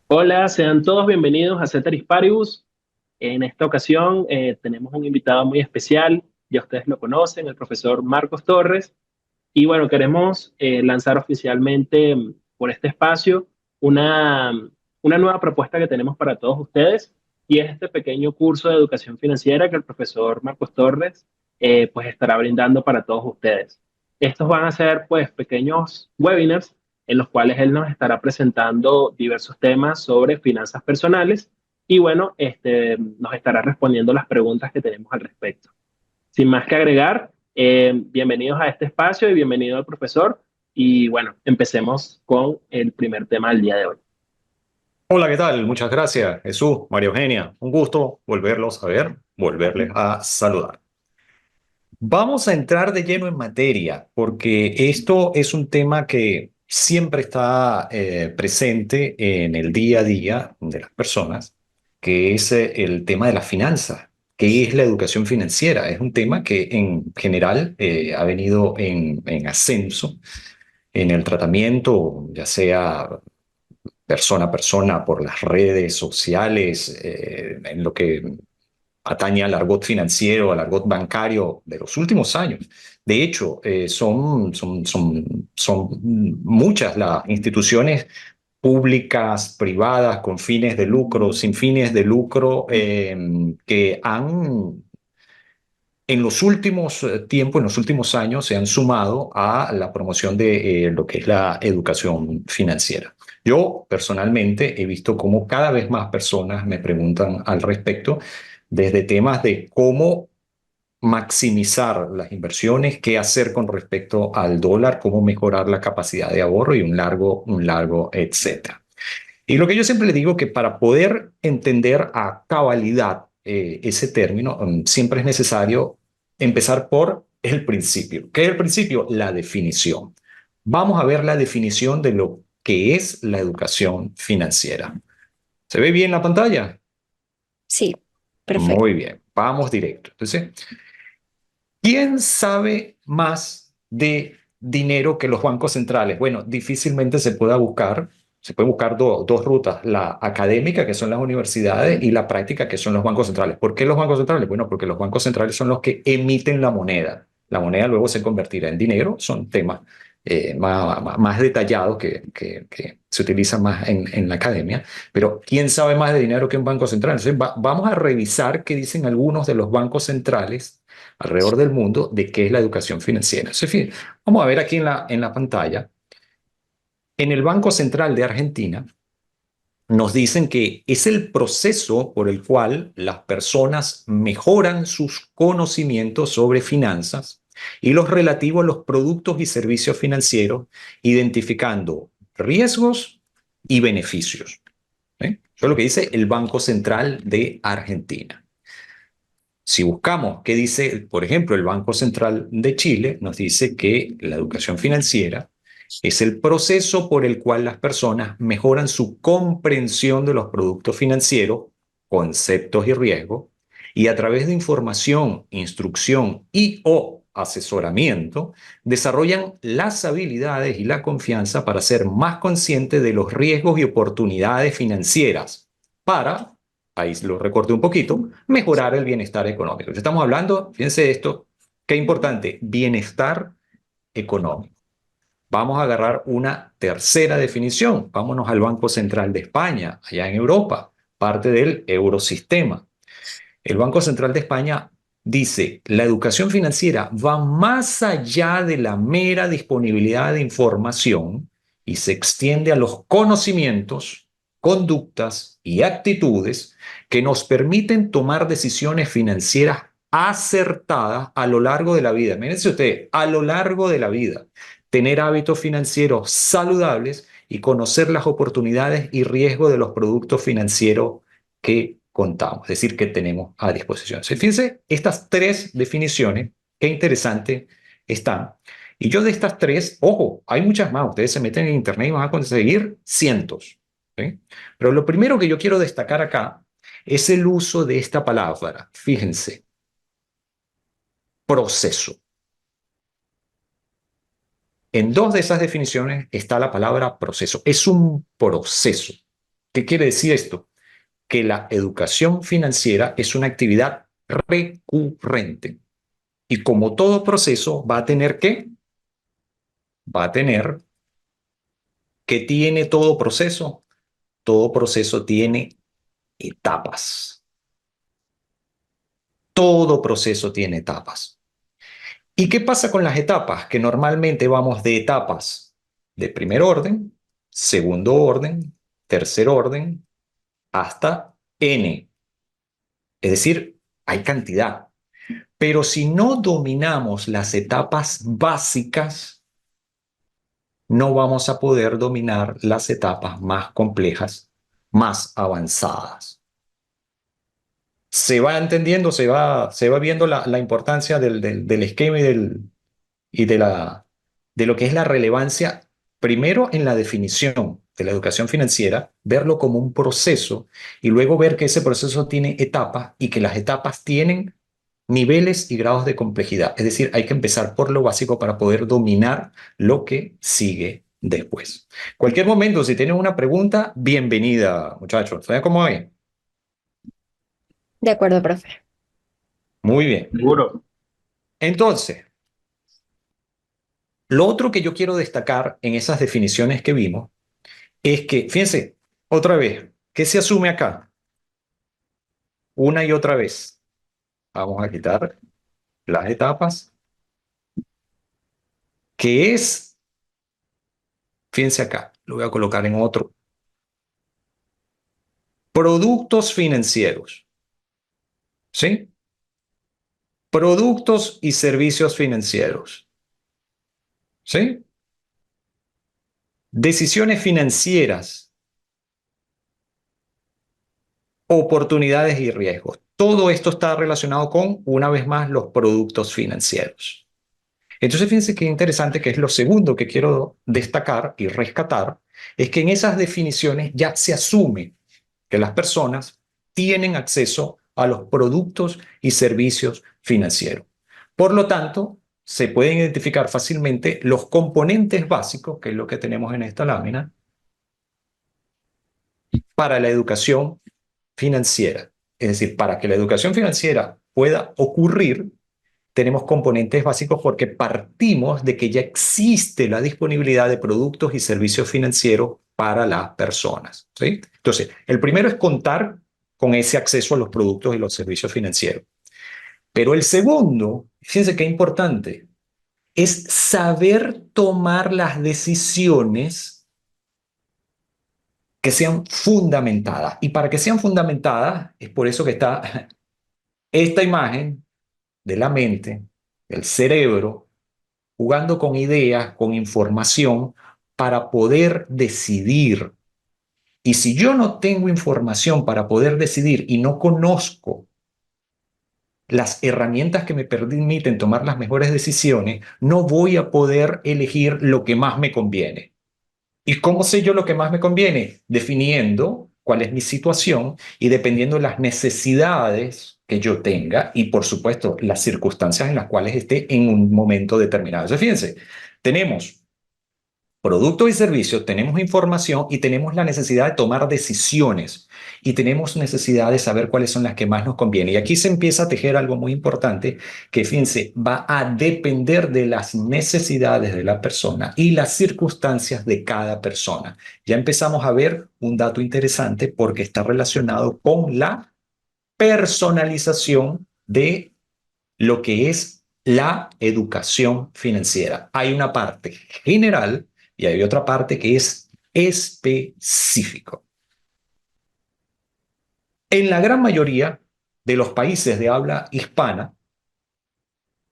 Hola, sean todos bienvenidos a Ceteris Paribus. En esta ocasión tenemos un invitado muy especial, ya ustedes lo conocen, el profesor Marcos Torres. Y bueno, queremos lanzar oficialmente por este espacio una, una nueva propuesta que tenemos para todos ustedes y es este pequeño curso de educación financiera que el profesor Marcos Torres pues estará brindando para todos ustedes. Estos van a ser pues pequeños webinars en los cuales él nos estará presentando diversos temas sobre finanzas personales y bueno, nos estará respondiendo las preguntas que tenemos al respecto. Sin más que agregar, bienvenidos a este espacio y bienvenido al profesor. Y bueno, empecemos con el primer tema del día de hoy. Hola, ¿qué tal? Muchas gracias, Jesús, María Eugenia. Un gusto volverlos a ver, volverles a saludar. Vamos a entrar de lleno en materia, porque esto es un tema que siempre está presente en el día a día de las personas, que es el tema de las finanzas. ¿Qué es la educación financiera? Es un tema que en general ha venido en ascenso en el tratamiento, ya sea persona a persona por las redes sociales, en lo que atañe al argot financiero, al argot bancario de los últimos años. De hecho, son muchas las instituciones públicas, privadas, con fines de lucro, sin fines de lucro, que han en los últimos tiempos, en los últimos años, se han sumado a la promoción de lo que es la educación financiera. Yo personalmente he visto cómo cada vez más personas me preguntan al respecto, desde temas de cómo maximizar las inversiones, qué hacer con respecto al dólar, cómo mejorar la capacidad de ahorro y un largo, etcétera. Y lo que yo siempre le digo que para poder entender a cabalidad ese término, siempre es necesario empezar por el principio. ¿Qué es el principio? La definición. Vamos a ver la definición de lo que es la educación financiera. ¿Se ve bien la pantalla? Sí, perfecto. Muy bien, vamos directo. Entonces, ¿quién sabe más de dinero que los bancos centrales? Bueno, difícilmente se puede buscar dos rutas, la académica, que son las universidades, y la práctica, que son los bancos centrales. ¿Por qué los bancos centrales? Bueno, porque los bancos centrales son los que emiten la moneda. La moneda luego se convertirá en dinero, son temas más detallados que se utilizan más en la academia, pero ¿quién sabe más de dinero que un banco central? Entonces, vamos a revisar qué dicen algunos de los bancos centrales alrededor del mundo de qué es la educación financiera. En vamos a ver aquí en la pantalla. En el Banco Central de Argentina nos dicen que es el proceso por el cual las personas mejoran sus conocimientos sobre finanzas y los relativos a los productos y servicios financieros, identificando riesgos y beneficios. ¿Eh? Eso es lo que dice el Banco Central de Argentina. Si buscamos qué dice, por ejemplo, el Banco Central de Chile, nos dice que la educación financiera es el proceso por el cual las personas mejoran su comprensión de los productos financieros, conceptos y riesgos, y a través de información, instrucción y o asesoramiento, desarrollan las habilidades y la confianza para ser más conscientes de los riesgos y oportunidades financieras para, ahí lo recorté un poquito, mejorar el bienestar económico. Estamos hablando, fíjense esto, qué importante, bienestar económico. Vamos a agarrar una tercera definición. Vámonos al Banco Central de España, allá en Europa, parte del eurosistema. El Banco Central de España dice, la educación financiera va más allá de la mera disponibilidad de información y se extiende a los conocimientos, conductas y actitudes que nos permiten tomar decisiones financieras acertadas a lo largo de la vida. Mírense usted, a lo largo de la vida, tener hábitos financieros saludables y conocer las oportunidades y riesgos de los productos financieros que contamos, es decir, que tenemos a disposición. Fíjense, estas tres definiciones, qué interesante están. Y yo de estas tres, ojo, hay muchas más, ustedes se meten en internet y van a conseguir cientos. ¿Sí? Pero lo primero que yo quiero destacar acá es el uso de esta palabra. Fíjense, proceso. En dos de esas definiciones está la palabra proceso. Es un proceso. ¿Qué quiere decir esto? Que la educación financiera es una actividad recurrente y como todo proceso va a tener ¿qué tiene todo proceso? Todo proceso tiene etapas. Todo proceso tiene etapas. ¿Y qué pasa con las etapas? Que normalmente vamos de etapas de primer orden, segundo orden, tercer orden, hasta N. Es decir, hay cantidad. Pero si no dominamos las etapas básicas, no vamos a poder dominar las etapas más complejas, más avanzadas. Se va entendiendo, se va viendo la importancia del esquema y de lo que es la relevancia, primero en la definición de la educación financiera, verlo como un proceso y luego ver que ese proceso tiene etapas y que las etapas tienen niveles y grados de complejidad. Es decir, hay que empezar por lo básico para poder dominar lo que sigue después. Cualquier momento, si tienen una pregunta, bienvenida, muchachos. ¿Saben cómo es? De acuerdo, profe. Muy bien. Seguro. Entonces, lo otro que yo quiero destacar en esas definiciones que vimos es que, fíjense, otra vez, ¿qué se asume acá? Una y otra vez. Vamos a quitar las etapas, que es, fíjense acá, lo voy a colocar en otro. Productos financieros, ¿sí? Productos y servicios financieros, ¿sí? Decisiones financieras, oportunidades y riesgos. Todo esto está relacionado con, una vez más, los productos financieros. Entonces, fíjense qué interesante, que es lo segundo que quiero destacar y rescatar, es que en esas definiciones ya se asume que las personas tienen acceso a los productos y servicios financieros. Por lo tanto, se pueden identificar fácilmente los componentes básicos, que es lo que tenemos en esta lámina, para la educación financiera. Es decir, para que la educación financiera pueda ocurrir, tenemos componentes básicos porque partimos de que ya existe la disponibilidad de productos y servicios financieros para las personas, ¿sí? Entonces, el primero es contar con ese acceso a los productos y los servicios financieros. Pero el segundo, fíjense qué importante, es saber tomar las decisiones que sean fundamentadas. Y para que sean fundamentadas, es por eso que está esta imagen de la mente, del cerebro, jugando con ideas, con información, para poder decidir. Y si yo no tengo información para poder decidir y no conozco las herramientas que me permiten tomar las mejores decisiones, no voy a poder elegir lo que más me conviene. ¿Y cómo sé yo lo que más me conviene? Definiendo cuál es mi situación y dependiendo de las necesidades que yo tenga y, por supuesto, las circunstancias en las cuales esté en un momento determinado. Entonces, fíjense, tenemos productos y servicios, tenemos información y tenemos la necesidad de tomar decisiones y tenemos necesidad de saber cuáles son las que más nos convienen. Y aquí se empieza a tejer algo muy importante que, fíjense, va a depender de las necesidades de la persona y las circunstancias de cada persona. Ya empezamos a ver un dato interesante porque está relacionado con la personalización de lo que es la educación financiera. Hay una parte general y hay otra parte que es específico. En la gran mayoría de los países de habla hispana,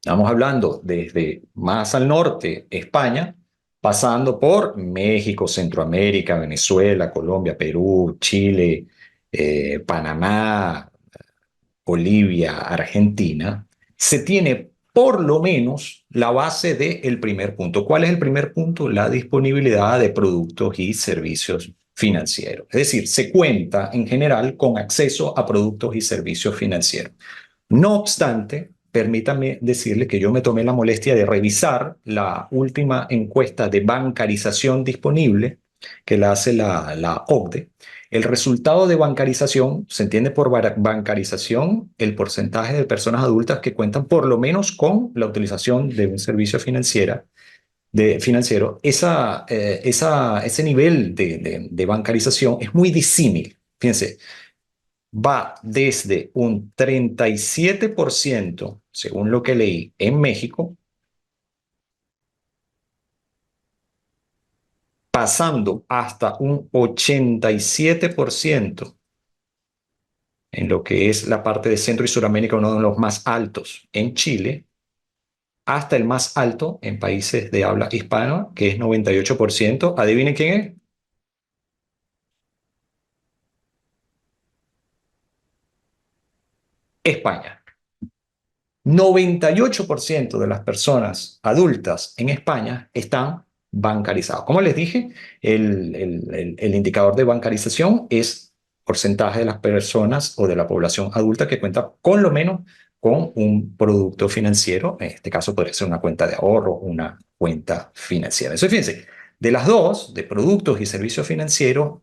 estamos hablando desde más al norte, España, pasando por México, Centroamérica, Venezuela, Colombia, Perú, Chile, Panamá, Bolivia, Argentina, se tiene por lo menos la base del primer punto. ¿Cuál es el primer punto? La disponibilidad de productos y servicios financieros. Es decir, se cuenta en general con acceso a productos y servicios financieros. No obstante, permítame decirle que yo me tomé la molestia de revisar la última encuesta de bancarización disponible que la hace la OCDE, El resultado de bancarización se entiende por bancarización el porcentaje de personas adultas que cuentan por lo menos con la utilización de un servicio financiero. Ese nivel de bancarización es muy disímil. Fíjense, va desde un 37%, según lo que leí, en México, pasando hasta un 87% en lo que es la parte de Centro y Suramérica, uno de los más altos en Chile, hasta el más alto en países de habla hispana, que es 98%. ¿Adivinen quién es? España. 98% de las personas adultas en España están bancarizados. Como les dije, el indicador de bancarización es porcentaje de las personas o de la población adulta que cuenta con lo menos con un producto financiero. En este caso podría ser una cuenta de ahorro, una cuenta financiera. Eso fíjense, de las dos, de productos y servicios financieros,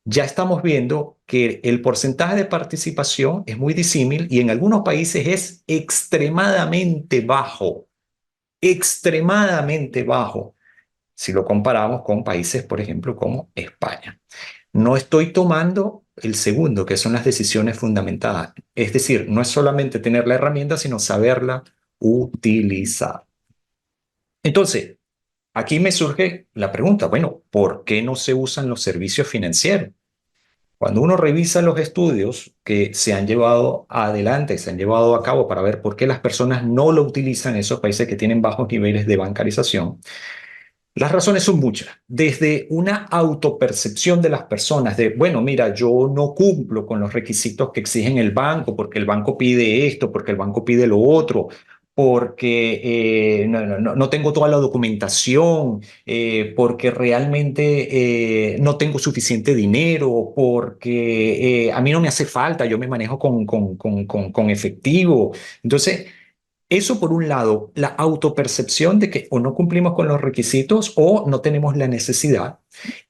ya estamos viendo que el porcentaje de participación es muy disímil y en algunos países es extremadamente bajo, si lo comparamos con países, por ejemplo, como España. No estoy tomando el segundo, que son las decisiones fundamentadas. Es decir, no es solamente tener la herramienta, sino saberla utilizar. Entonces, aquí me surge la pregunta, bueno, ¿por qué no se usan los servicios financieros? Cuando uno revisa los estudios que se han llevado adelante, se han llevado a cabo para ver por qué las personas no lo utilizan en esos países que tienen bajos niveles de bancarización, las razones son muchas. Desde una autopercepción de las personas de, bueno, mira, yo no cumplo con los requisitos que exigen el banco, porque el banco pide esto, porque el banco pide lo otro, porque no tengo toda la documentación, porque realmente no tengo suficiente dinero, porque a mí no me hace falta, yo me manejo con efectivo. Entonces, eso por un lado, la autopercepción de que o no cumplimos con los requisitos o no tenemos la necesidad.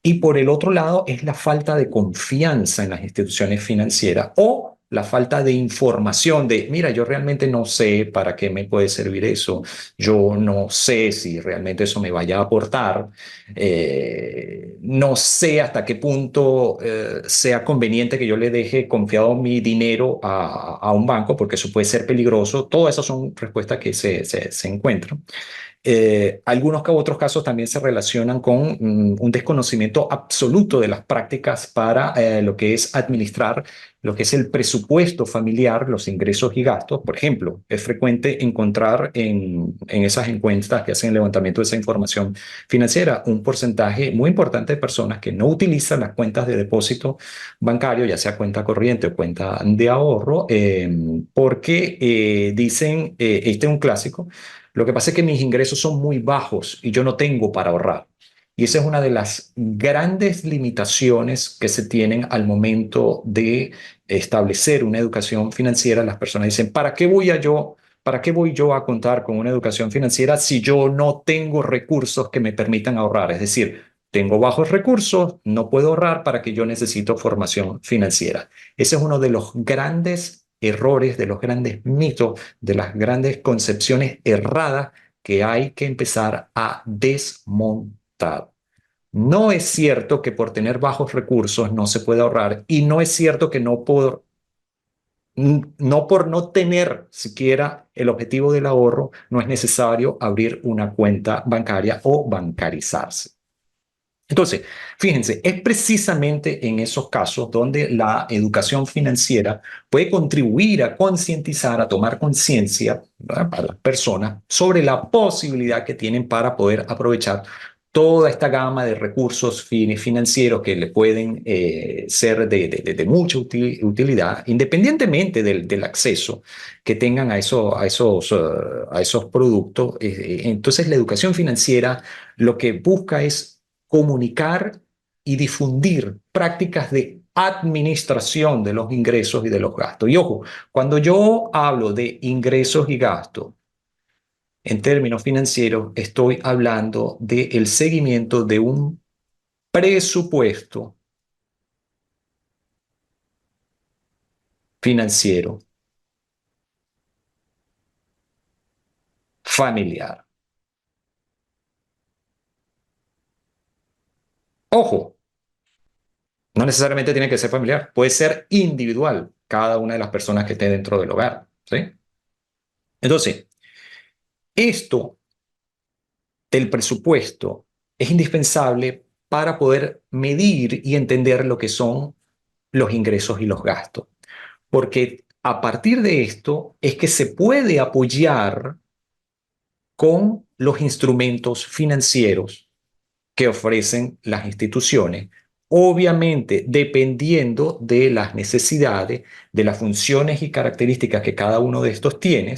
Y por el otro lado es la falta de confianza en las instituciones financieras o la falta de información de, mira, yo realmente no sé para qué me puede servir eso, yo no sé si realmente eso me vaya a aportar, no sé hasta qué punto sea conveniente que yo le deje confiado mi dinero a un banco, porque eso puede ser peligroso. Todas esas son respuestas que se encuentran. Algunos que otros casos también se relacionan con un desconocimiento absoluto de las prácticas para lo que es administrar lo que es el presupuesto familiar, los ingresos y gastos. Por ejemplo, es frecuente encontrar en esas encuestas que hacen el levantamiento de esa información financiera un porcentaje muy importante de personas que no utilizan las cuentas de depósito bancario, ya sea cuenta corriente o cuenta de ahorro, porque dicen, este es un clásico, lo que pasa es que mis ingresos son muy bajos y yo no tengo para ahorrar. Y esa es una de las grandes limitaciones que se tienen al momento de establecer una educación financiera. Las personas dicen, ¿para qué voy yo a contar con una educación financiera si yo no tengo recursos que me permitan ahorrar? Es decir, tengo bajos recursos, no puedo ahorrar, ¿para que yo necesito formación financiera? Ese es uno de los grandes errores, de los grandes mitos, de las grandes concepciones erradas que hay que empezar a desmontar. No es cierto que por tener bajos recursos no se puede ahorrar y no es cierto que no por no tener siquiera el objetivo del ahorro no es necesario abrir una cuenta bancaria o bancarizarse. Entonces, fíjense, es precisamente en esos casos donde la educación financiera puede contribuir a concientizar, a tomar conciencia, ¿verdad?, para las personas sobre la posibilidad que tienen para poder aprovechar toda esta gama de recursos financieros que le pueden ser de mucha utilidad, independientemente del acceso que tengan a esos productos. Entonces, la educación financiera lo que busca es comunicar y difundir prácticas de administración de los ingresos y de los gastos. Y ojo, cuando yo hablo de ingresos y gastos, en términos financieros, estoy hablando del seguimiento de un presupuesto financiero familiar. Ojo, no necesariamente tiene que ser familiar, puede ser individual, cada una de las personas que esté dentro del hogar, ¿sí? Entonces, esto del presupuesto es indispensable para poder medir y entender lo que son los ingresos y los gastos, porque a partir de esto es que se puede apoyar con los instrumentos financieros que ofrecen las instituciones, obviamente dependiendo de las necesidades, de las funciones y características que cada uno de estos tiene,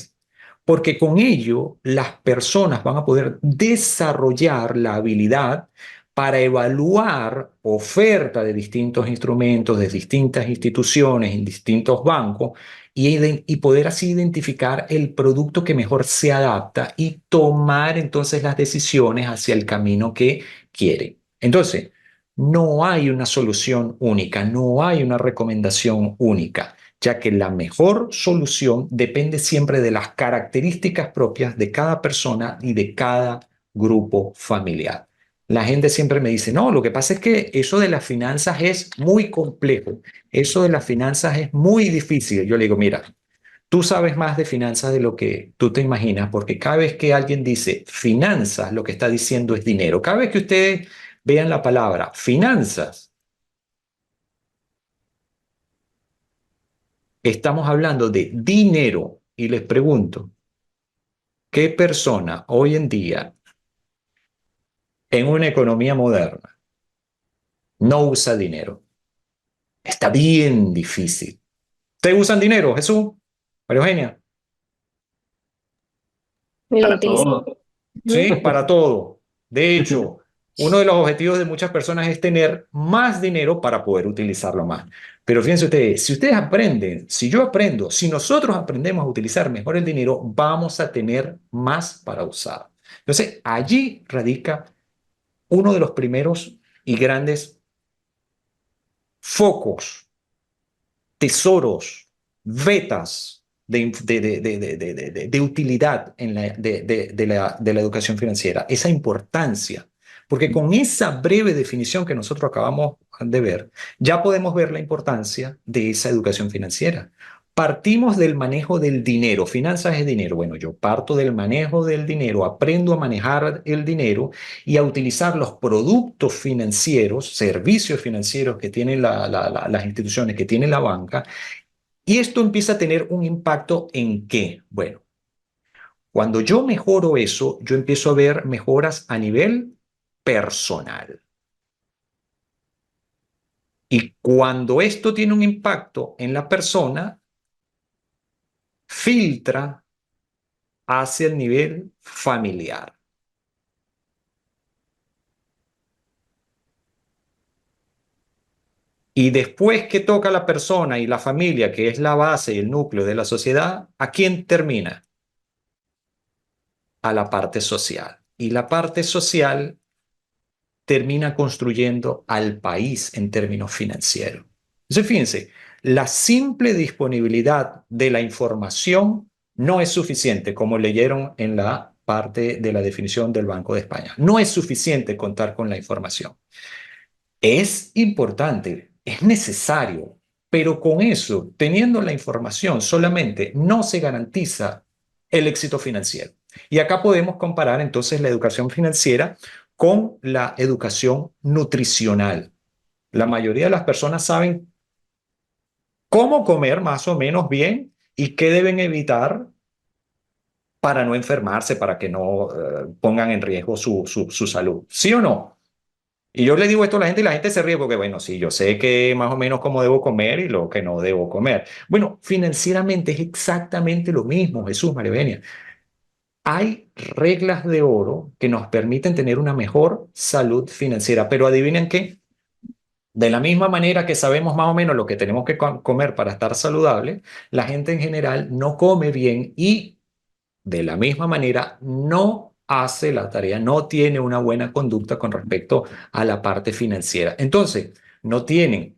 porque con ello las personas van a poder desarrollar la habilidad para evaluar oferta de distintos instrumentos, de distintas instituciones, en distintos bancos, y poder así identificar el producto que mejor se adapta y tomar entonces las decisiones hacia el camino que quiere. Entonces, no hay una solución única, no hay una recomendación única, ya que la mejor solución depende siempre de las características propias de cada persona y de cada grupo familiar. La gente siempre me dice, no, lo que pasa es que eso de las finanzas es muy complejo, eso de las finanzas es muy difícil. Yo le digo, mira, tú sabes más de finanzas de lo que tú te imaginas, porque cada vez que alguien dice finanzas, lo que está diciendo es dinero. Cada vez que ustedes vean la palabra finanzas, estamos hablando de dinero. Y les pregunto, ¿qué persona hoy en día, en una economía moderna, no usa dinero? Está bien difícil. ¿Ustedes usan dinero, Jesús? María Eugenia. Lo Para utilizo. todo. Ujú. Sí, para todo. De hecho, uno de los objetivos de muchas personas es tener más dinero para poder utilizarlo más. Pero fíjense ustedes, si ustedes aprenden, si yo aprendo, si nosotros aprendemos a utilizar mejor el dinero, vamos a tener más para usar. Entonces, allí radica uno de los primeros y grandes focos, tesoros, vetas de utilidad en de la educación financiera, esa importancia. Porque con esa breve definición que nosotros acabamos de ver, ya podemos ver la importancia de esa educación financiera. Partimos del manejo del dinero. Finanzas es dinero. Bueno, yo parto del manejo del dinero, aprendo a manejar el dinero y a utilizar los productos financieros, servicios financieros que tienen las instituciones, que tiene la banca. Y esto empieza a tener un impacto en qué. Bueno, cuando yo mejoro eso, yo empiezo a ver mejoras a nivel personal. Y cuando esto tiene un impacto en la persona, filtra hacia el nivel familiar. Y después que toca la persona y la familia, que es la base y el núcleo de la sociedad, ¿a quién termina? A la parte social. Y la parte social termina construyendo al país en términos financieros. Entonces, fíjense, la simple disponibilidad de la información no es suficiente, como leyeron en la parte de la definición del Banco de España. No es suficiente contar con la información. Es importante, es necesario, pero con eso, teniendo la información solamente, no se garantiza el éxito financiero. Y acá podemos comparar entonces la educación financiera con la educación nutricional. La mayoría de las personas saben cómo comer más o menos bien y qué deben evitar para no enfermarse, para que no pongan en riesgo su salud. ¿Sí o no? Y yo le digo esto a la gente y la gente se ríe porque, bueno, sí, yo sé que más o menos cómo debo comer y lo que no debo comer. Bueno, financieramente es exactamente lo mismo, Jesús, María Eugenia. Hay reglas de oro que nos permiten tener una mejor salud financiera, pero adivinen qué, de la misma manera que sabemos más o menos lo que tenemos que comer para estar saludable, la gente en general no come bien y de la misma manera no hace la tarea, no tiene una buena conducta con respecto a la parte financiera. Entonces, no tienen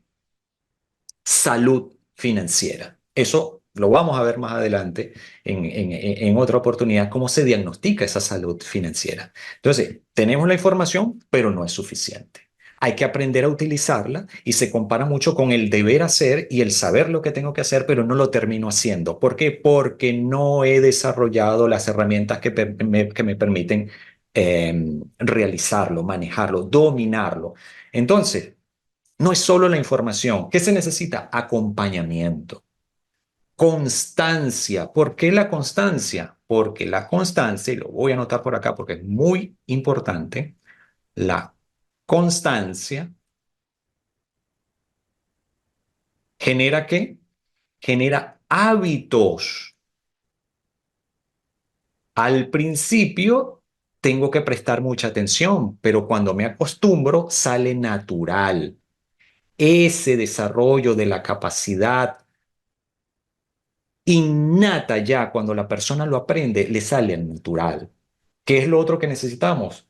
salud financiera. Eso lo vamos a ver más adelante en otra oportunidad, cómo se diagnostica esa salud financiera. Entonces, tenemos la información, pero no es suficiente. Hay que aprender a utilizarla y se compara mucho con el deber hacer y el saber lo que tengo que hacer, pero no lo termino haciendo. ¿Por qué? Porque no he desarrollado las herramientas que me permiten realizarlo, manejarlo, dominarlo. Entonces, no es solo la información. ¿Qué se necesita? Acompañamiento. Constancia. ¿Por qué la constancia? Porque la constancia, y lo voy a anotar por acá porque es muy importante, la constancia genera ¿qué? Genera hábitos. Al principio tengo que prestar mucha atención, pero cuando me acostumbro sale natural. Ese desarrollo de la capacidad innata ya cuando la persona lo aprende, le sale al natural. ¿Qué es lo otro que necesitamos?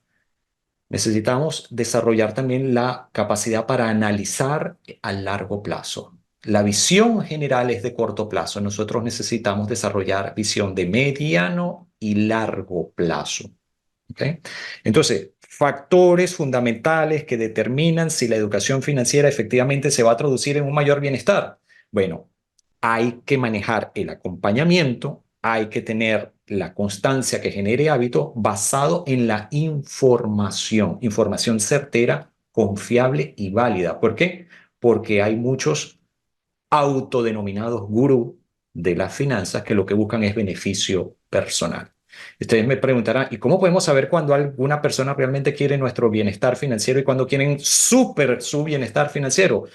Necesitamos desarrollar también la capacidad para analizar a largo plazo. La visión general es de corto plazo. Nosotros necesitamos desarrollar visión de mediano y largo plazo. ¿Ok? Entonces, factores fundamentales que determinan si la educación financiera efectivamente se va a traducir en un mayor bienestar. Bueno, hay que manejar el acompañamiento, hay que tener la constancia que genere hábito basado en la información certera, confiable y válida. ¿Por qué? Porque hay muchos autodenominados gurú de las finanzas que lo que buscan es beneficio personal. Ustedes me preguntarán, ¿y cómo podemos saber cuando alguna persona realmente quiere nuestro bienestar financiero y cuando quieren su bienestar financiero?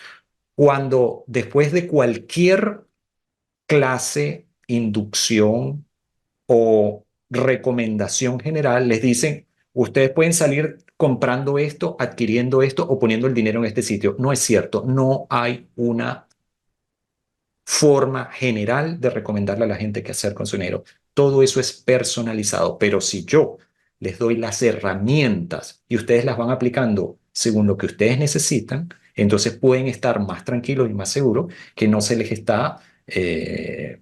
Cuando después de cualquier clase, inducción o recomendación general les dicen, ustedes pueden salir comprando esto, adquiriendo esto o poniendo el dinero en este sitio. No es cierto, no hay una forma general de recomendarle a la gente qué hacer con su dinero. Todo eso es personalizado, pero si yo les doy las herramientas y ustedes las van aplicando según lo que ustedes necesitan, entonces pueden estar más tranquilos y más seguros que no se les está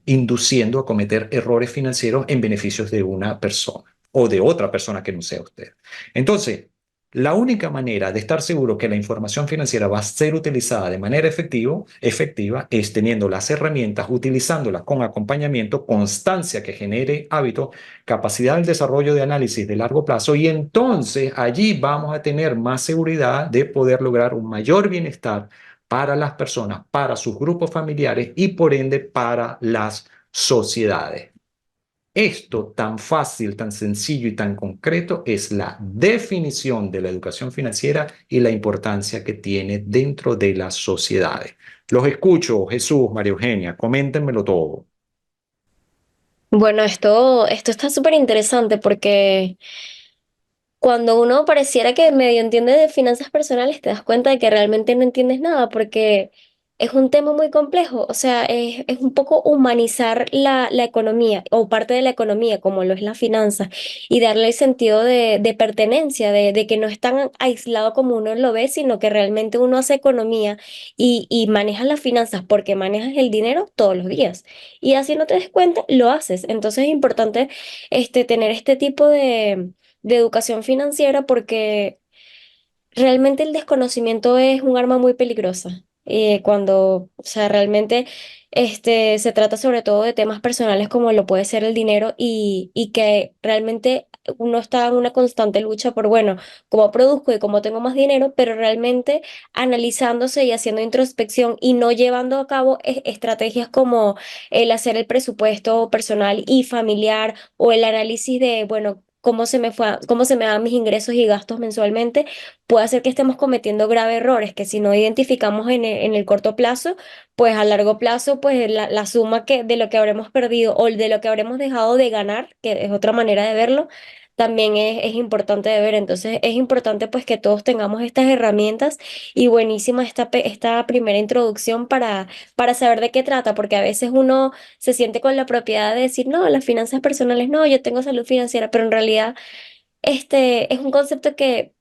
induciendo a cometer errores financieros en beneficios de una persona o de otra persona que no sea usted. Entonces, la única manera de estar seguro que la información financiera va a ser utilizada de manera efectiva es teniendo las herramientas, utilizándolas con acompañamiento, constancia que genere hábito, capacidad del desarrollo de análisis de largo plazo y entonces allí vamos a tener más seguridad de poder lograr un mayor bienestar para las personas, para sus grupos familiares y por ende para las sociedades. Esto tan fácil, tan sencillo y tan concreto es la definición de la educación financiera y la importancia que tiene dentro de las sociedades. Los escucho, Jesús, María Eugenia, coméntenmelo todo. Bueno, esto está súper interesante porque cuando uno pareciera que medio entiende de finanzas personales, te das cuenta de que realmente no entiendes nada porque es un tema muy complejo. O sea, es un poco humanizar la economía o parte de la economía, como lo es la finanza, y darle el sentido de pertenencia, de que no es tan aislado como uno lo ve, sino que realmente uno hace economía y maneja las finanzas porque manejas el dinero todos los días. Y así no te des cuenta, lo haces. Entonces es importante tener este tipo de educación financiera porque realmente el desconocimiento es un arma muy peligrosa. Cuando, o sea, realmente se trata sobre todo de temas personales como lo puede ser el dinero y que realmente uno está en una constante lucha por, bueno, cómo produzco y cómo tengo más dinero, pero realmente analizándose y haciendo introspección y no llevando a cabo estrategias como el hacer el presupuesto personal y familiar o el análisis de, bueno, cómo se me dan mis ingresos y gastos mensualmente, puede hacer que estemos cometiendo graves errores que si no identificamos en el corto plazo, pues a largo plazo, pues la suma de lo que habremos perdido o de lo que habremos dejado de ganar, que es otra manera de verlo, también es importante de ver. Entonces es importante pues que todos tengamos estas herramientas y buenísima esta primera introducción para saber de qué trata, porque a veces uno se siente con la propiedad de decir, no, las finanzas personales, no, yo tengo salud financiera, pero en realidad es un concepto que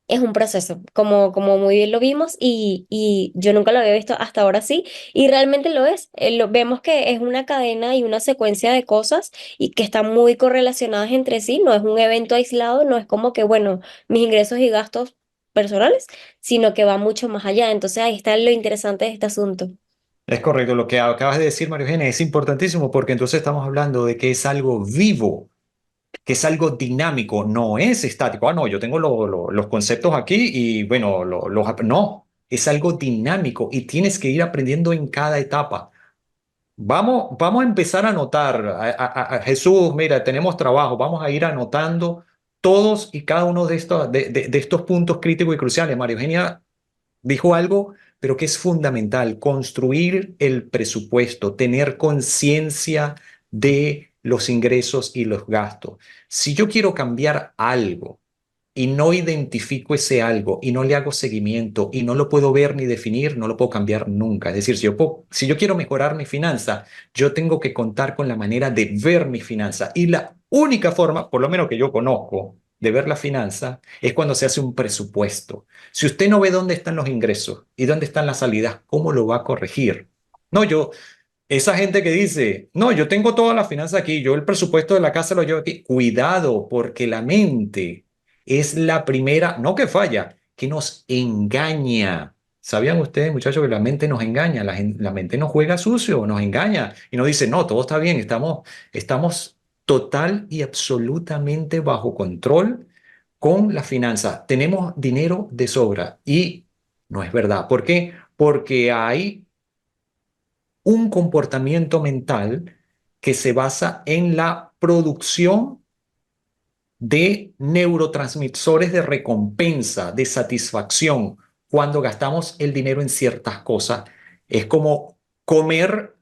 Es un proceso, como muy bien lo vimos y yo nunca lo había visto hasta ahora sí, y realmente lo es. Vemos que es una cadena y una secuencia de cosas y que están muy correlacionadas entre sí, no es un evento aislado, no es como que, bueno, mis ingresos y gastos personales, sino que va mucho más allá. Entonces ahí está lo interesante de este asunto. Es correcto, lo que acabas de decir, María Eugenia, es importantísimo porque entonces estamos hablando de que es algo vivo, que es algo dinámico, no es estático. Ah, no, yo tengo los conceptos aquí y bueno, no, es algo dinámico y tienes que ir aprendiendo en cada etapa. Vamos a empezar a anotar. Jesús, mira, tenemos trabajo. Vamos a ir anotando todos y cada uno de de estos puntos críticos y cruciales. María Eugenia dijo algo, pero que es fundamental: construir el presupuesto, tener conciencia de los ingresos y los gastos. Si yo quiero cambiar algo y no identifico ese algo y no le hago seguimiento y no lo puedo ver ni definir, no lo puedo cambiar nunca. Es decir, si yo quiero mejorar mi finanza, yo tengo que contar con la manera de ver mi finanza. Y la única forma, por lo menos que yo conozco, de ver la finanza es cuando se hace un presupuesto. Si usted no ve dónde están los ingresos y dónde están las salidas, ¿cómo lo va a corregir? No, esa gente que dice, no, yo tengo toda la finanza aquí, yo el presupuesto de la casa lo llevo aquí. Cuidado, porque la mente es la primera, no que falla, que nos engaña. ¿Sabían ustedes, muchachos, que la mente nos engaña? La mente nos juega sucio, nos engaña y nos dice, no, todo está bien, estamos total y absolutamente bajo control con la finanza. Tenemos dinero de sobra y no es verdad. ¿Por qué? Porque hay un comportamiento mental que se basa en la producción de neurotransmisores de recompensa, de satisfacción, cuando gastamos el dinero en ciertas cosas. Es como comer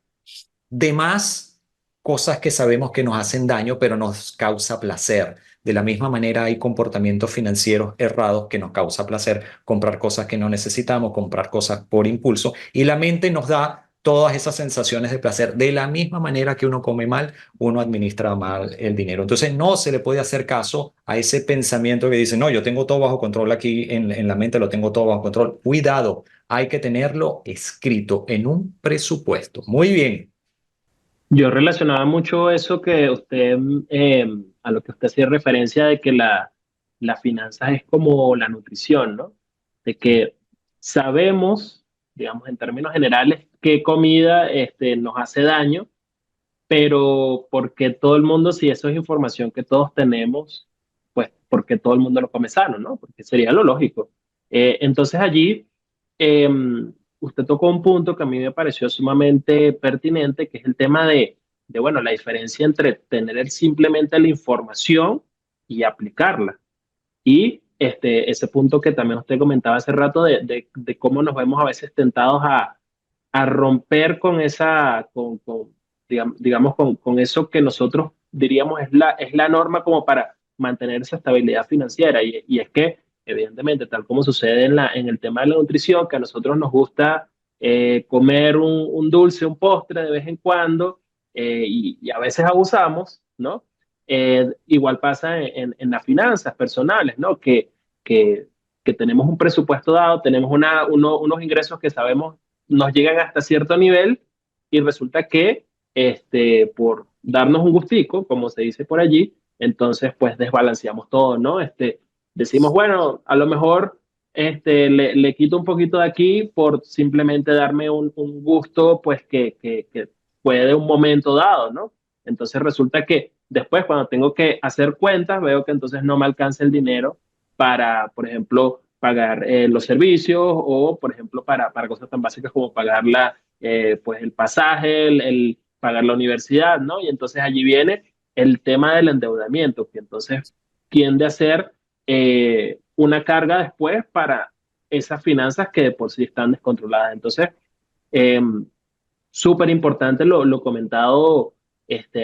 de más cosas que sabemos que nos hacen daño, pero nos causa placer. De la misma manera hay comportamientos financieros errados que nos causa placer, comprar cosas que no necesitamos, comprar cosas por impulso, y la mente nos da todas esas sensaciones de placer. De la misma manera que uno come mal, uno administra mal el dinero. Entonces no se le puede hacer caso a ese pensamiento que dice, no, yo tengo todo bajo control aquí en la mente, lo tengo todo bajo control. Cuidado, hay que tenerlo escrito en un presupuesto. Muy bien. Yo relacionaba mucho eso que usted, a lo que usted hacía referencia de que la finanzas es como la nutrición, ¿no? De que sabemos, digamos, en términos generales, qué comida nos hace daño, pero porque todo el mundo, si eso es información que todos tenemos, pues porque todo el mundo lo come sano, ¿no? Porque sería lo lógico. Entonces allí eh, usted tocó un punto que a mí me pareció sumamente pertinente, que es el tema bueno, la diferencia entre tener simplemente la información y aplicarla. Y ese punto que también usted comentaba hace rato de cómo nos vemos a veces tentados a romper con esa, digamos, con eso que nosotros diríamos es la norma como para mantener esa estabilidad financiera. Y es que, evidentemente, tal como sucede en el tema de la nutrición, que a nosotros nos gusta comer un dulce, un postre de vez en cuando, y a veces abusamos, ¿no? Igual pasa en las finanzas personales, ¿no? Que, que tenemos un presupuesto dado, tenemos unos ingresos que sabemos nos llegan hasta cierto nivel y resulta que por darnos un gustico, como se dice por allí, entonces pues desbalanceamos todo, ¿no? Decimos, bueno, a lo mejor le quito un poquito de aquí por simplemente darme un gusto pues que fue de un momento dado, ¿no? Entonces resulta que después cuando tengo que hacer cuentas, veo que entonces no me alcanza el dinero para, por ejemplo, pagar los servicios o, por ejemplo, para cosas tan básicas como pagar pues el pasaje, pagar la universidad, ¿no? Y entonces allí viene el tema del endeudamiento, que entonces tiende a ser una carga después para esas finanzas que de por sí están descontroladas. Entonces, eh, súper importante lo comentado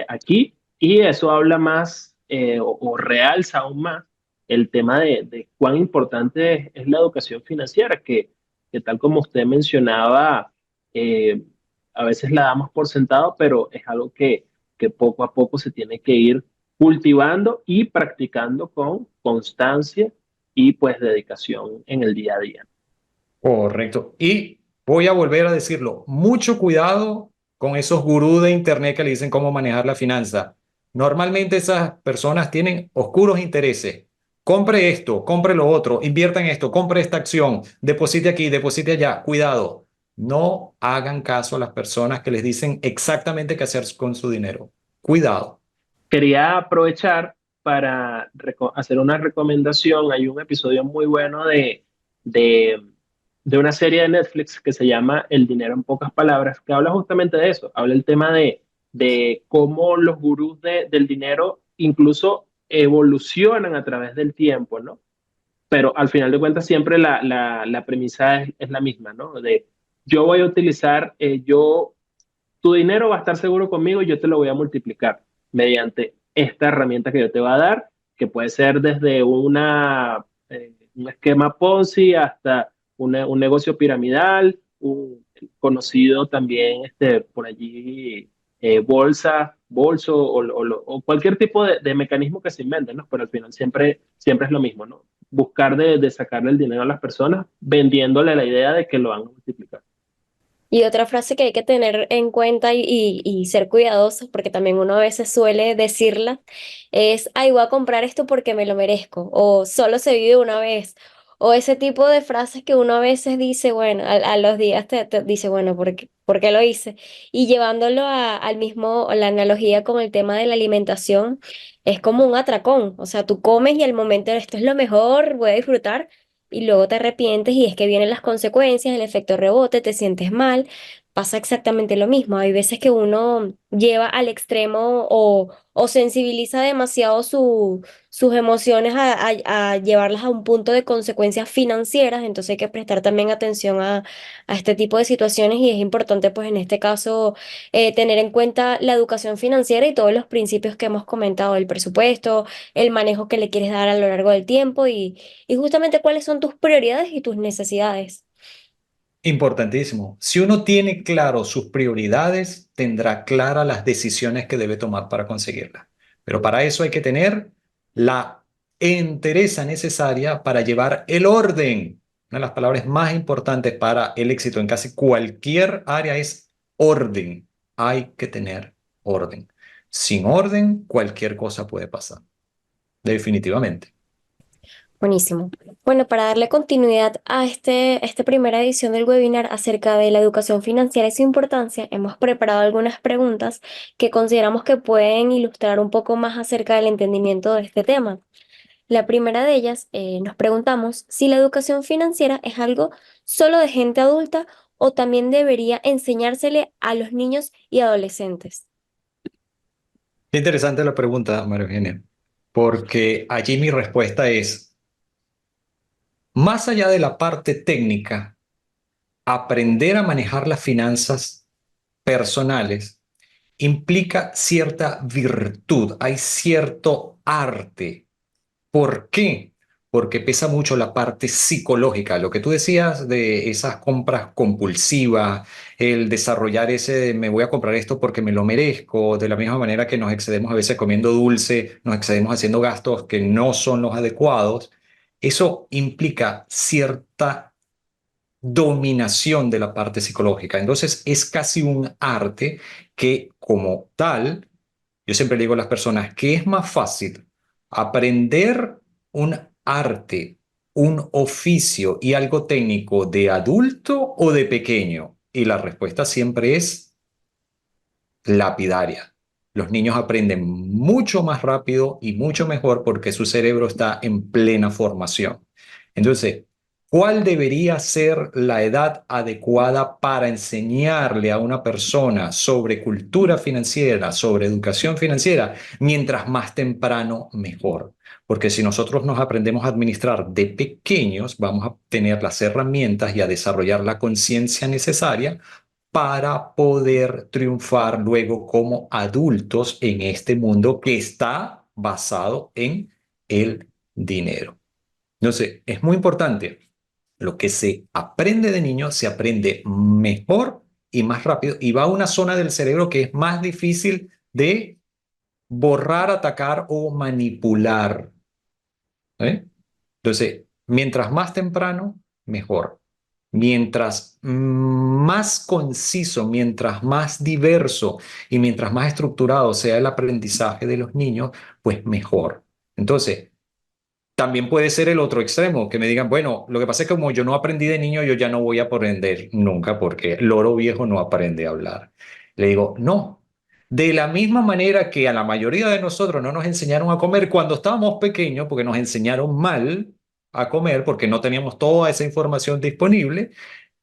aquí y eso habla más o realza aún más el tema de cuán importante es la educación financiera, que tal como usted mencionaba, eh, a veces la damos por sentado, pero es algo que poco a poco se tiene que ir cultivando y practicando con constancia y pues dedicación en el día a día. Correcto. Y voy a volver a decirlo, mucho cuidado con esos gurús de internet que le dicen cómo manejar la finanza. Normalmente esas personas tienen oscuros intereses. Compre esto, compre lo otro, invierta en esto, compre esta acción, deposite aquí, deposite allá. Cuidado, no hagan caso a las personas que les dicen exactamente qué hacer con su dinero. Cuidado. Quería aprovechar para hacer una recomendación. Hay un episodio muy bueno de, de una serie de Netflix que se llama El dinero en pocas palabras, que habla justamente de eso. Habla el tema de cómo los gurús del dinero incluso evolucionan a través del tiempo, ¿no? Pero al final de cuentas siempre la premisa es la misma, ¿no? De yo voy a utilizar, tu dinero va a estar seguro conmigo y yo te lo voy a multiplicar mediante esta herramienta que yo te voy a dar, que puede ser desde un esquema Ponzi hasta un negocio piramidal, conocido también por allí, bolso o cualquier tipo de mecanismo que se invente, ¿no? Pero al final siempre es lo mismo, ¿no? Buscar de sacarle el dinero a las personas vendiéndole la idea de que lo van a multiplicar. Y otra frase que hay que tener en cuenta y ser cuidadosos, porque también uno a veces suele decirla, es, ay, voy a comprar esto porque me lo merezco, o solo se vive una vez, o ese tipo de frases que uno a veces dice, bueno, a los días te dice, bueno, por qué lo hice? Y llevándolo al mismo, la analogía con el tema de la alimentación, es como un atracón, o sea, tú comes y al momento esto es lo mejor, voy a disfrutar y luego te arrepientes y es que vienen las consecuencias, el efecto rebote, te sientes mal, pasa exactamente lo mismo. Hay veces que uno lleva al extremo o sensibiliza demasiado sus emociones a llevarlas a un punto de consecuencias financieras, entonces hay que prestar también atención a este tipo de situaciones y es importante pues en este caso tener en cuenta la educación financiera y todos los principios que hemos comentado, el presupuesto, el manejo que le quieres dar a lo largo del tiempo y justamente cuáles son tus prioridades y tus necesidades. Importantísimo. Si uno tiene claro sus prioridades, tendrá claras las decisiones que debe tomar para conseguirlas. Pero para eso hay que tener la entereza necesaria para llevar el orden. Una de las palabras más importantes para el éxito en casi cualquier área es orden. Hay que tener orden. Sin orden, cualquier cosa puede pasar. Definitivamente. Buenísimo. Bueno, para darle continuidad a esta primera edición del webinar acerca de la educación financiera y su importancia, hemos preparado algunas preguntas que consideramos que pueden ilustrar un poco más acerca del entendimiento de este tema. La primera de ellas, nos preguntamos si la educación financiera es algo solo de gente adulta o también debería enseñársele a los niños y adolescentes. Qué interesante la pregunta, María Eugenia, porque allí mi respuesta es, más allá de la parte técnica, aprender a manejar las finanzas personales implica cierta virtud, hay cierto arte. ¿Por qué? Porque pesa mucho la parte psicológica, lo que tú decías de esas compras compulsivas, el desarrollar ese de me voy a comprar esto porque me lo merezco, de la misma manera que nos excedemos a veces comiendo dulce, nos excedemos haciendo gastos que no son los adecuados, eso implica cierta dominación de la parte psicológica. Entonces es casi un arte que como tal, yo siempre le digo a las personas que es más fácil aprender un arte, un oficio y algo técnico de adulto o de pequeño. Y la respuesta siempre es lapidaria. Los niños aprenden mucho más rápido y mucho mejor porque su cerebro está en plena formación. Entonces, ¿cuál debería ser la edad adecuada para enseñarle a una persona sobre cultura financiera, sobre educación financiera? Mientras más temprano, mejor. Porque si nosotros nos aprendemos a administrar de pequeños, vamos a tener las herramientas y a desarrollar la conciencia necesaria para poder triunfar luego como adultos en este mundo que está basado en el dinero. Entonces, es muy importante. Lo que se aprende de niño se aprende mejor y más rápido y va a una zona del cerebro que es más difícil de borrar, atacar o manipular. ¿Eh? Entonces, mientras más temprano, mejor. Mientras más conciso, mientras más diverso y mientras más estructurado sea el aprendizaje de los niños, pues mejor. Entonces, también puede ser el otro extremo, que me digan, bueno, lo que pasa es que como yo no aprendí de niño, yo ya no voy a aprender nunca porque loro viejo no aprende a hablar. Le digo, no. De la misma manera que a la mayoría de nosotros no nos enseñaron a comer cuando estábamos pequeños, porque nos enseñaron mal a comer, porque no teníamos toda esa información disponible,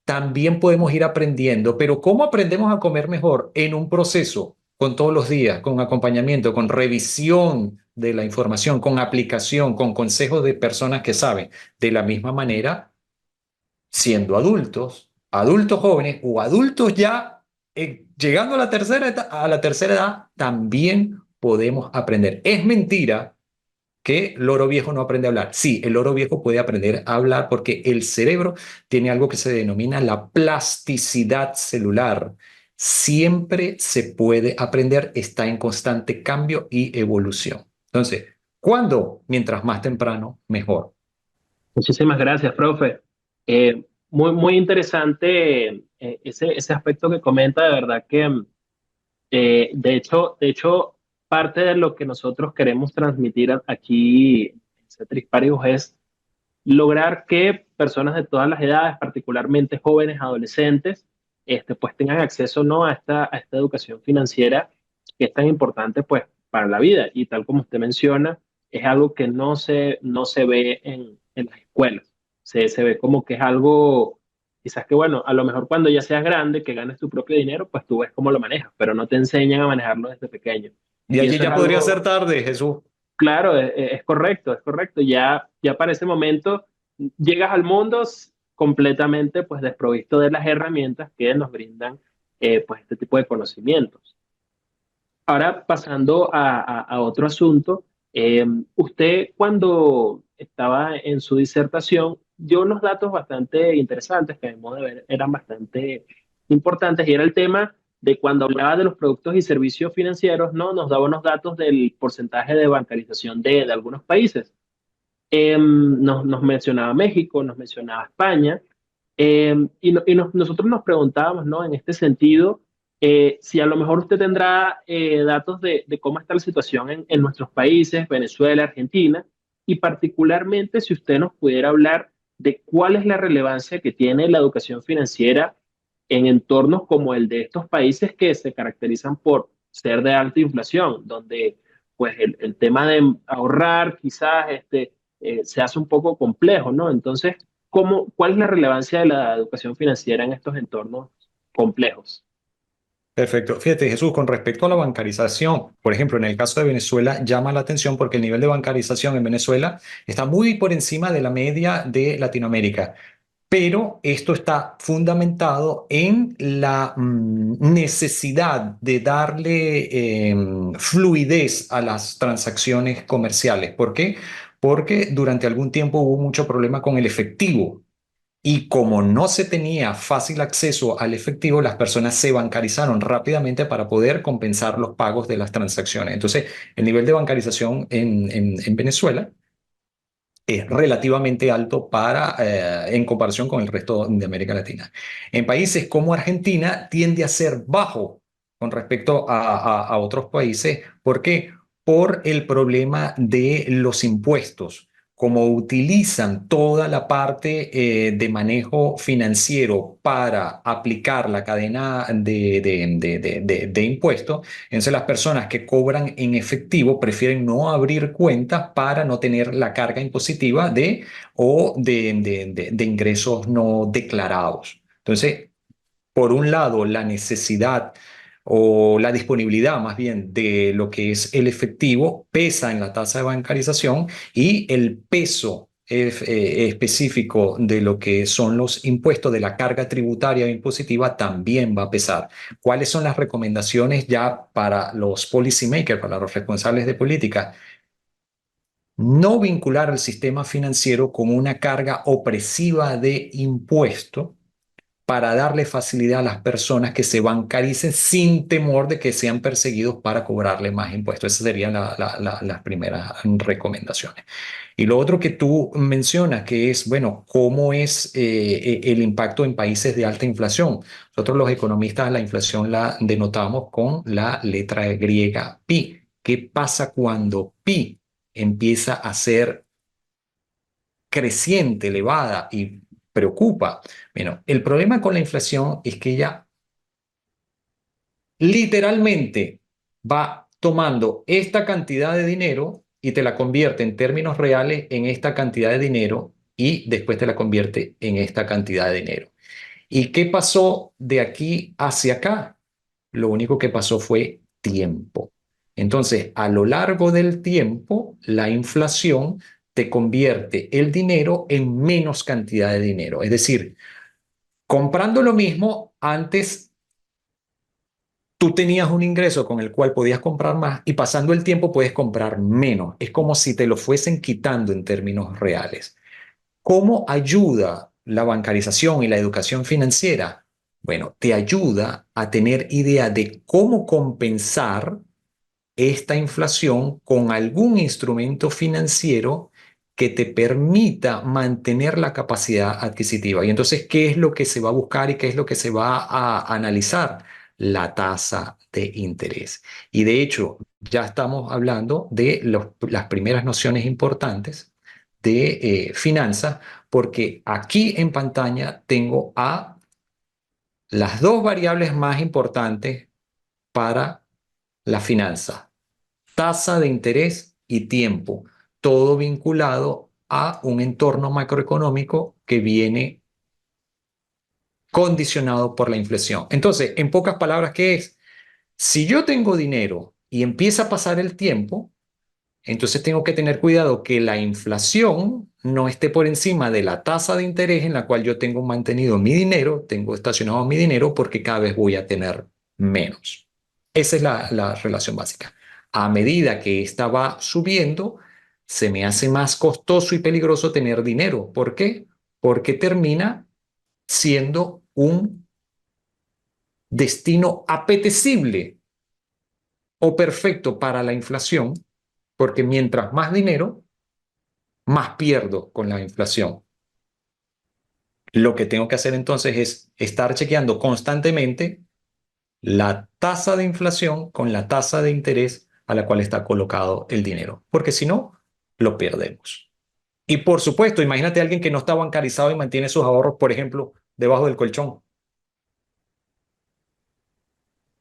también podemos ir aprendiendo. Pero ¿cómo aprendemos a comer mejor? En un proceso, con todos los días, con acompañamiento, con revisión de la información, con aplicación, con consejos de personas que saben. De la misma manera, siendo adultos, adultos jóvenes o adultos ya llegando a a la tercera edad, también podemos aprender. Es mentira que loro viejo no aprende a hablar. Sí, el loro viejo puede aprender a hablar porque el cerebro tiene algo que se denomina la plasticidad celular. Siempre se puede aprender, está en constante cambio y evolución. Entonces, ¿cuándo? Mientras más temprano, mejor. Muchísimas gracias, profe. Muy interesante ese aspecto que comenta, de verdad que de hecho, parte de lo que nosotros queremos transmitir aquí en Ceteris Paribus es lograr que personas de todas las edades, particularmente jóvenes, adolescentes, pues tengan acceso, ¿no?, a esta educación financiera que es tan importante pues para la vida. Y tal como usted menciona, es algo que no se ve en las escuelas. Se ve como que es algo, quizás que bueno, a lo mejor cuando ya seas grande, que ganes tu propio dinero, pues tú ves cómo lo manejas, pero no te enseñan a manejarlo desde pequeño. Y Y allí eso es ya podría algo. ser tarde, Jesús. Claro, es correcto, es correcto. Ya para ese momento llegas al mundo completamente pues desprovisto de las herramientas que nos brindan pues este tipo de conocimientos. Ahora pasando a otro asunto, usted cuando estaba en su disertación dio unos datos bastante interesantes que a mi modo de ver eran bastante importantes y era el tema de cuando hablaba de los productos y servicios financieros, ¿no? Nos daba unos datos del porcentaje de bancarización de algunos países. Nos mencionaba México, nos mencionaba España, nosotros nos preguntábamos, ¿no? En este sentido, si a lo mejor usted tendrá datos de cómo está la situación en nuestros países, Venezuela, Argentina, y particularmente si usted nos pudiera hablar de cuál es la relevancia que tiene la educación financiera en entornos como el de estos países que se caracterizan por ser de alta inflación, donde pues el tema de ahorrar quizás se hace un poco complejo, ¿no? Entonces, ¿cuál es la relevancia de la educación financiera en estos entornos complejos? Perfecto. Fíjate, Jesús, con respecto a la bancarización, por ejemplo, en el caso de Venezuela, llama la atención porque el nivel de bancarización en Venezuela está muy por encima de la media de Latinoamérica. Pero esto está fundamentado en la necesidad de darle fluidez a las transacciones comerciales. ¿Por qué? Porque durante algún tiempo hubo mucho problema con el efectivo. Y como no se tenía fácil acceso al efectivo, las personas se bancarizaron rápidamente para poder compensar los pagos de las transacciones. Entonces, el nivel de bancarización en Venezuela es relativamente alto en comparación con el resto de América Latina. En países como Argentina tiende a ser bajo con respecto a otros países. ¿Por qué? Por el problema de los impuestos. Como utilizan toda la parte de manejo financiero para aplicar la cadena de impuestos, entonces las personas que cobran en efectivo prefieren no abrir cuentas para no tener la carga impositiva de ingresos no declarados. Entonces, por un lado, la necesidad o la disponibilidad más bien de lo que es el efectivo pesa en la tasa de bancarización y el peso específico de lo que son los impuestos de la carga tributaria e impositiva también va a pesar. ¿Cuáles son las recomendaciones ya para los policymakers, para los responsables de política? No vincular al sistema financiero con una carga opresiva de impuestos para darle facilidad a las personas que se bancaricen sin temor de que sean perseguidos para cobrarle más impuestos. Esas serían las primeras recomendaciones. Y lo otro que tú mencionas, que es, bueno, ¿cómo es el impacto en países de alta inflación? Nosotros los economistas la inflación la denotamos con la letra griega pi. ¿Qué pasa cuando pi empieza a ser creciente, elevada y preocupa? Bueno, el problema con la inflación es que ella literalmente va tomando esta cantidad de dinero y te la convierte en términos reales en esta cantidad de dinero y después te la convierte en esta cantidad de dinero. ¿Y qué pasó de aquí hacia acá? Lo único que pasó fue tiempo. Entonces, a lo largo del tiempo, la inflación te convierte el dinero en menos cantidad de dinero. Es decir, comprando lo mismo, antes tú tenías un ingreso con el cual podías comprar más y pasando el tiempo puedes comprar menos. Es como si te lo fuesen quitando en términos reales. ¿Cómo ayuda la bancarización y la educación financiera? Bueno, te ayuda a tener idea de cómo compensar esta inflación con algún instrumento financiero que te permita mantener la capacidad adquisitiva. Y entonces, ¿qué es lo que se va a buscar y qué es lo que se va a analizar? La tasa de interés. Y de hecho, ya estamos hablando de las primeras nociones importantes de finanzas, porque aquí en pantalla tengo a las dos variables más importantes para la finanza: tasa de interés y tiempo, todo vinculado a un entorno macroeconómico que viene condicionado por la inflación. Entonces, en pocas palabras, ¿qué es? Si yo tengo dinero y empieza a pasar el tiempo, entonces tengo que tener cuidado que la inflación no esté por encima de la tasa de interés en la cual yo tengo mantenido mi dinero, tengo estacionado mi dinero, porque cada vez voy a tener menos. Esa es la relación básica. A medida que esta va subiendo, se me hace más costoso y peligroso tener dinero. ¿Por qué? Porque termina siendo un destino apetecible o perfecto para la inflación, porque mientras más dinero, más pierdo con la inflación. Lo que tengo que hacer entonces es estar chequeando constantemente la tasa de inflación con la tasa de interés a la cual está colocado el dinero, porque si no, lo perdemos. Y por supuesto, imagínate a alguien que no está bancarizado y mantiene sus ahorros, por ejemplo, debajo del colchón.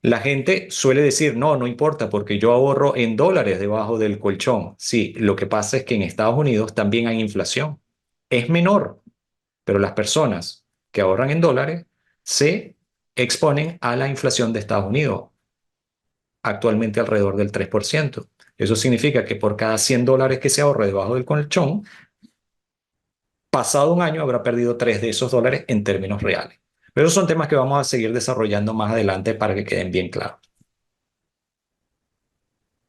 La gente suele decir, no, no importa porque yo ahorro en dólares debajo del colchón. Sí, lo que pasa es que en Estados Unidos también hay inflación. Es menor, pero las personas que ahorran en dólares se exponen a la inflación de Estados Unidos, actualmente alrededor del 3%. Eso significa que por cada $100 que se ahorre debajo del colchón, pasado un año habrá perdido 3 de esos dólares en términos reales. Pero esos son temas que vamos a seguir desarrollando más adelante para que queden bien claros.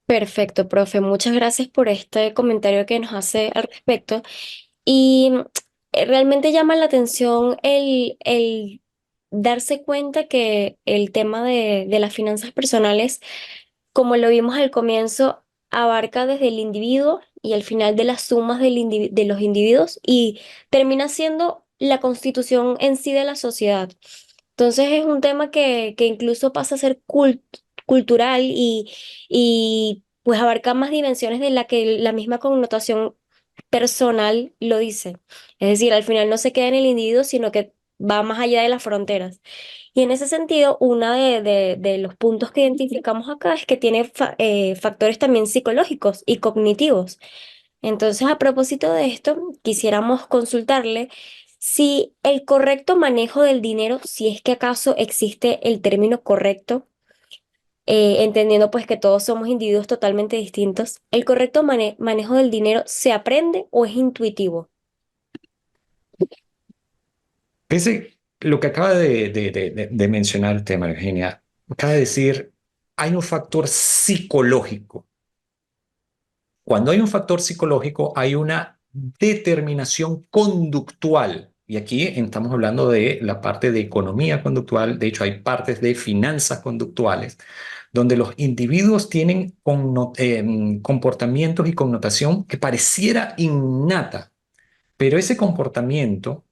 Perfecto, profe. Muchas gracias por este comentario que nos hace al respecto. Y realmente llama la atención el darse cuenta que el tema de las finanzas personales, como lo vimos al comienzo, abarca desde el individuo y al final de las sumas de los individuos y termina siendo la constitución en sí de la sociedad. Entonces es un tema que incluso pasa a ser cultural y pues abarca más dimensiones de la que la misma connotación personal lo dice. Es decir, al final no se queda en el individuo, sino que va más allá de las fronteras. Y en ese sentido, uno de los puntos que identificamos acá es que tiene factores también psicológicos y cognitivos. Entonces, a propósito de esto, quisiéramos consultarle si el correcto manejo del dinero, si es que acaso existe el término correcto, entendiendo pues que todos somos individuos totalmente distintos, ¿el correcto manejo del dinero se aprende o es intuitivo? Fíjese lo que acaba de mencionar el tema, Virginia. Acaba de decir, hay un factor psicológico. Cuando hay un factor psicológico, hay una determinación conductual y aquí estamos hablando de la parte de economía conductual, de hecho hay partes de finanzas conductuales, donde los individuos tienen comportamientos y connotación que pareciera innata, pero ese comportamiento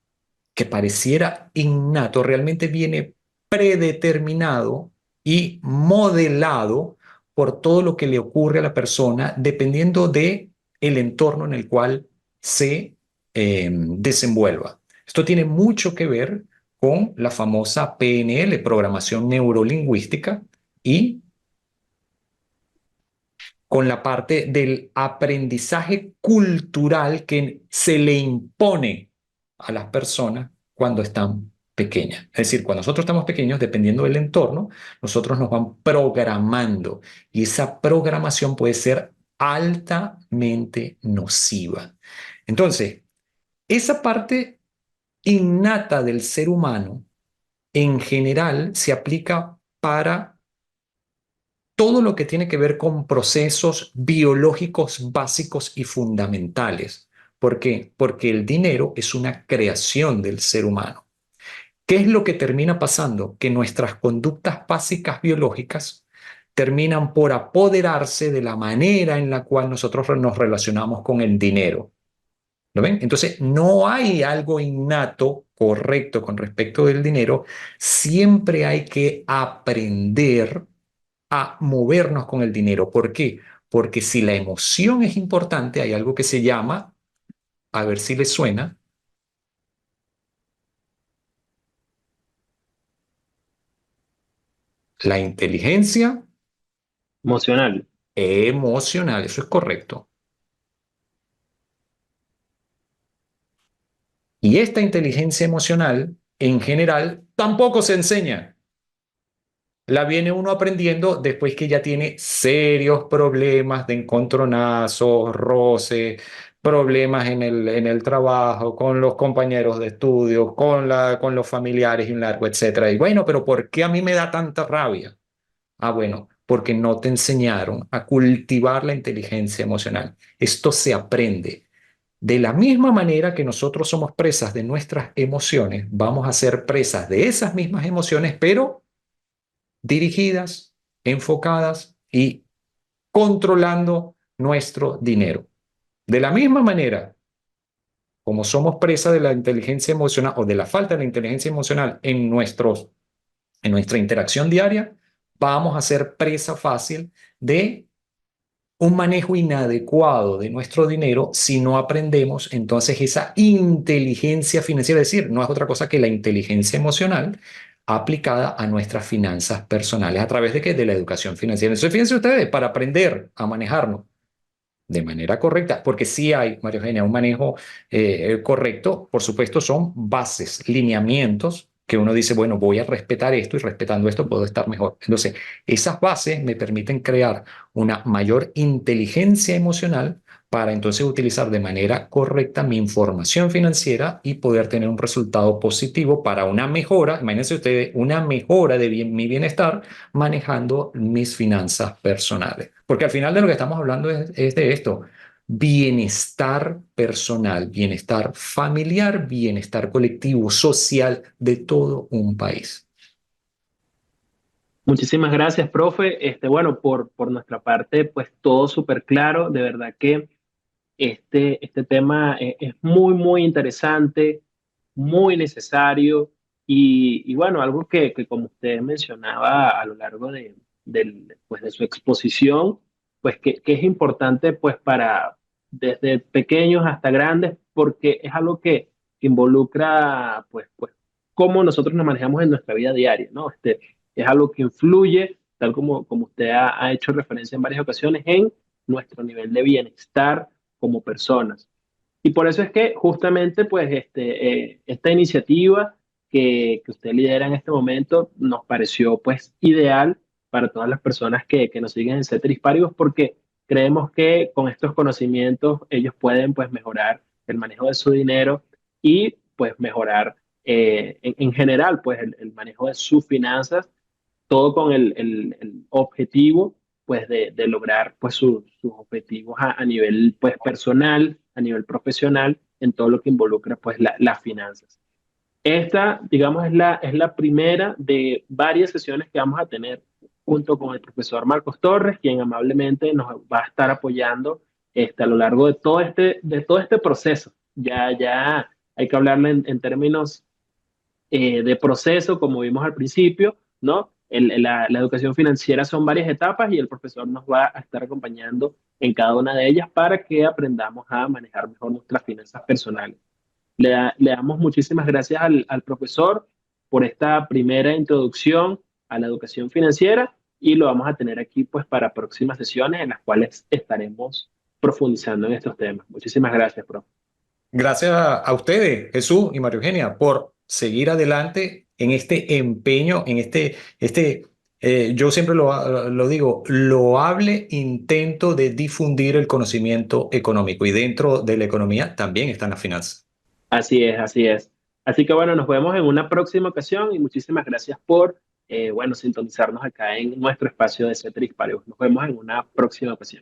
que pareciera innato realmente viene predeterminado y modelado por todo lo que le ocurre a la persona dependiendo de el entorno en el cual se desenvuelva. Esto tiene mucho que ver con la famosa PNL, programación neurolingüística, y con la parte del aprendizaje cultural que se le impone a las personas cuando están pequeñas. Es decir, cuando nosotros estamos pequeños, dependiendo del entorno, nosotros nos van programando y esa programación puede ser altamente nociva. Entonces, esa parte innata del ser humano en general se aplica para todo lo que tiene que ver con procesos biológicos básicos y fundamentales. ¿Por qué? Porque el dinero es una creación del ser humano. ¿Qué es lo que termina pasando? Que nuestras conductas básicas biológicas terminan por apoderarse de la manera en la cual nosotros nos relacionamos con el dinero. ¿Lo ven? Entonces, no hay algo innato correcto con respecto del dinero. Siempre hay que aprender a movernos con el dinero. ¿Por qué? Porque si la emoción es importante, hay algo que se llama, a ver si les suena, la inteligencia Emocional. emocional. Eso es correcto. Y esta inteligencia emocional, en general, tampoco se enseña. La viene uno aprendiendo después que ya tiene serios problemas de encontronazos, roces, problemas en el trabajo, con los compañeros de estudio, con los familiares y un largo, etcétera. Y bueno, pero ¿por qué a mí me da tanta rabia? Ah, bueno, porque no te enseñaron a cultivar la inteligencia emocional. Esto se aprende. De la misma manera que nosotros somos presas de nuestras emociones, vamos a ser presas de esas mismas emociones, pero dirigidas, enfocadas y controlando nuestro dinero. De la misma manera, como somos presa de la inteligencia emocional o de la falta de la inteligencia emocional en nuestra interacción diaria, vamos a ser presa fácil de un manejo inadecuado de nuestro dinero si no aprendemos entonces esa inteligencia financiera, es decir, no es otra cosa que la inteligencia emocional aplicada a nuestras finanzas personales. ¿A través de qué? De la educación financiera. Entonces, fíjense ustedes, para aprender a manejarnos de manera correcta, porque sí hay, María Eugenia, un manejo correcto, por supuesto, son bases, lineamientos que uno dice, bueno, voy a respetar esto y respetando esto puedo estar mejor. Entonces, esas bases me permiten crear una mayor inteligencia emocional para entonces utilizar de manera correcta mi información financiera y poder tener un resultado positivo para una mejora, imagínense ustedes, una mejora de mi bienestar manejando mis finanzas personales. Porque al final de lo que estamos hablando es de esto, bienestar personal, bienestar familiar, bienestar colectivo, social de todo un país. Muchísimas gracias, profe. Bueno, por nuestra parte, pues todo súper claro. De verdad que este tema es muy, muy interesante, muy necesario y bueno, algo que como usted mencionaba a lo largo pues de su exposición, pues que es importante pues para desde pequeños hasta grandes, porque es algo que involucra pues cómo nosotros nos manejamos en nuestra vida diaria, ¿no? Es algo que influye, tal como usted ha hecho referencia en varias ocasiones, en nuestro nivel de bienestar como personas. Y por eso es que justamente pues esta iniciativa que usted lidera en este momento nos pareció pues ideal para todas las personas que nos siguen en Ceteris Paribus porque creemos que con estos conocimientos ellos pueden pues mejorar el manejo de su dinero y pues mejorar en general pues el manejo de sus finanzas todo con el objetivo pues de lograr pues sus objetivos a nivel pues personal, a nivel profesional, en todo lo que involucra pues las finanzas. Esta, digamos, es la primera de varias sesiones que vamos a tener junto con el profesor Marcos Torres, quien amablemente nos va a estar apoyando a lo largo de todo este proceso. Ya hay que hablarle en términos de proceso, como vimos al principio, ¿no? La educación financiera son varias etapas y el profesor nos va a estar acompañando en cada una de ellas para que aprendamos a manejar mejor nuestras finanzas personales. Le damos muchísimas gracias al profesor por esta primera introducción a la educación financiera y lo vamos a tener aquí pues para próximas sesiones en las cuales estaremos profundizando en estos temas. Muchísimas gracias, profe. Gracias a ustedes, Jesús y María Eugenia, por seguir adelante en este empeño, en yo siempre lo digo, loable intento de difundir el conocimiento económico. Y dentro de la economía también están las finanzas. Así es, así es. Así que bueno, nos vemos en una próxima ocasión y muchísimas gracias por, bueno, sintonizarnos acá en nuestro espacio de Ceteris Paribus. Nos vemos en una próxima ocasión.